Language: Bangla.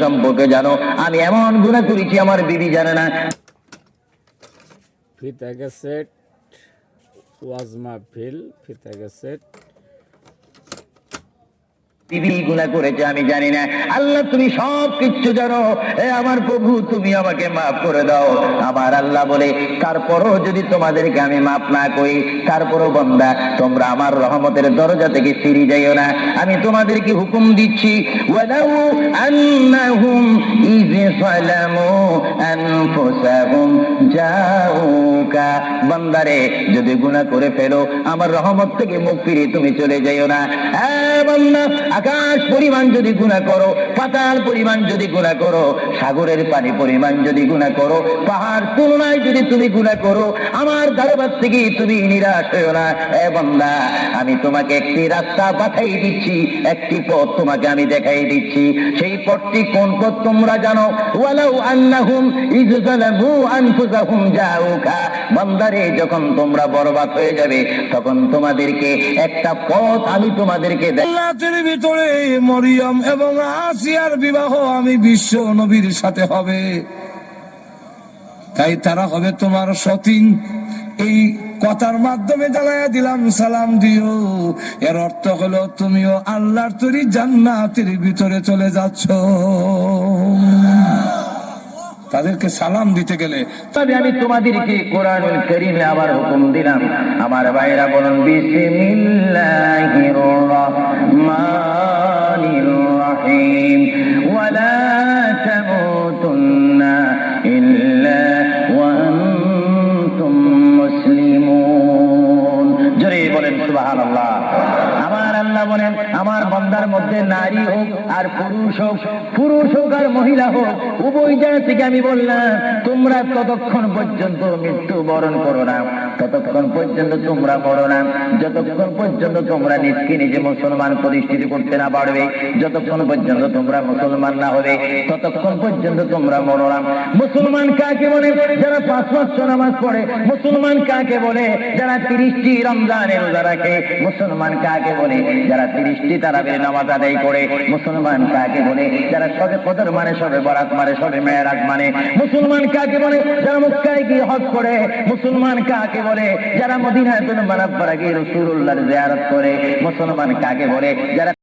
সম্পর্কে জানো, আমি এমন গুনাহ করেছি আমার বিবি জানে না। ফিতা ক্যাসেট, ওয়াজ মাহফিল, ফিতা ক্যাসেট। বিবি গুনাহ করেছে আমি জানি না। আল্লাহ তুমি সব কিছু জানো। আমার প্রভু তুমি আমাকে মাফ করে দাও। আমার আল্লাহ বলে, তারপরও যদি তোমাদেরকে আমি মাফ না করি, তারপরও বান্দা তোমরা আমার রহমতের দরজা থেকে ফিরে যাইও না। আমি তোমাদেরকে হুকুম দিচ্ছি, ওয়ালাউ আন্নাহুম ইয যালামু আনফুসাহুম জাউকা, বান্দারে যদি গুনাহ করে ফেলো আমার রহমত থেকে মুখ ফিরিয়ে তুমি চলে যাইও না। বান্দা, আকাশ পরিমাণ যদি গুনাহ করো, পাতাল পরিমাণ যদি গুনাহ করো, সাগরের পানি পরিমাণ যদি গুনাহ করো, পাহাড় তুলনায় যদি তুমি গুনাহ করো, আমার দরবার থেকে তুমি নিরাশ হইও না। বান্দা, আমি তোমাকে একটি রাস্তা পাঠাই দিচ্ছি, একটি পথ তোমাকে আমি দেখাই দিচ্ছি। সেই পথটি কোন পথ তোমরা জানো? ওয়ালাউ আন্নাহুম ইয যালামু আনফুসাহুম জাউকা, বান্দারে যখন তোমরা বরবাদ হয়ে যাবে তখন তোমাদেরকে একটা পথ আমি তোমাদেরকে জান্নাতের ভিতরে মরিয়ম এবং আসিয়ার বিবাহ আমি বিশ্ব নবীর সাথে হবে, তাই তারা হবে তোমার সতীন। এই কথার মাধ্যমে জানাইয়া দিলাম সালাম দিও। এর অর্থ হলো তুমিও আল্লাহর তৈরি জান্নাতের ভিতরে চলে যাচ্ছ। তাদেরকে সালাম দিতে গেলে তবে আমি তোমাদেরকে কোরআনুল কারীমে আবার হুকুম দিলাম। আমার ভাইরা বলুন, বিসমিল্লাহির রহমানির রহিম, ওয়ালা তামুতুন্না ইল্লা ওয়া আনতুম মুসলিমুন। জোরে বলেন সুবহানাল্লাহ। আমার আল্লাহ বলেন, আমার বান্দার মধ্যে নারী হোক আর পুরুষ হোক, পুরুষ হোক আর মহিলা হোক, উভয় জায়গা থেকে আমি বললাম তোমরা ততক্ষণ পর্যন্ত মৃত্যু বরণ করো না, ততক্ষণ পর্যন্ত তোমরা মরো না, যতক্ষণ পর্যন্ত তোমরা নিজকে নিজে মুসলমান প্রতিষ্ঠিত করতে না পারবে, যতক্ষণ পর্যন্ত তোমরা মুসলমান না হবে ততক্ষণ পর্যন্ত তোমরা মরো না। মুসলমান কাকে বলে? যারা 5 ওয়াক্ত নামাজ পড়ে। মুসলমান কাকে বলে? যারা 30টি রমজানের রোজা রাখে। মুসলমান কাকে বলে? যারা 30টি তারাবির নামাজ আদায় করে। মুসলমান কাকে বলে? যারা সবে কদর মানে, সবে বরাত মানে, সবে মেরাজ মানে। মুসলমান কাকে বলে? যারা মক্কায় গিয়ে হজ করে। মুসলমান কাকে বলে? যারা মদিনাতুল মুনাওয়ারায় গিয়ে রাসূলুল্লাহর জিয়ারত করে। মুসলমান কাকে বলে? যারা